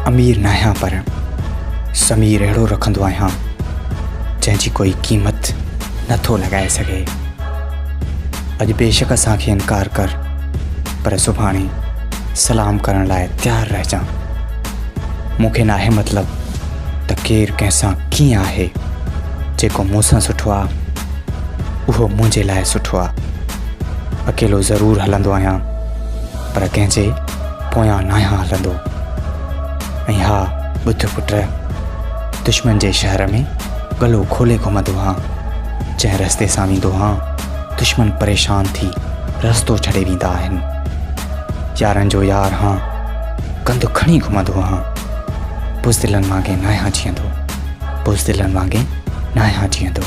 अमीर न आहियां पर समीर अहिड़ो रखंदो आहियां जंहिंजी कोई क़ीमत नथो लॻाए सघे। अॼु बेशक असांखे इनकार कर, पर सुभाणे सलाम करण लाइ तयारु रहिजां। मूंखे नाहे मतिलबु त केरु कंहिंसां कीअं आहे। जेको मूंसां सुठो आहे उहो मुंहिंजे लाइ सुठो आहे। अकेलो ज़रूरु हलंदो आहियां, पर कंहिंजे पोयां न आहियां हलंदो। ऐं हा ॿुध पुट, दुश्मन जे शहर में गलो खोले घुमंदो आहियां। जंहिं रस्ते सां वेंदो आहियां दुश्मन परेशान थी रस्तो छॾे वेंदा आहिनि। यारनि जो यार हां कंधु खणी घुमंदो आहियां। बुज़दिलनि वांगुरु न आहियां जीअंदो, बुज़दिलनि वांगुरु न आहियां जीअंदो।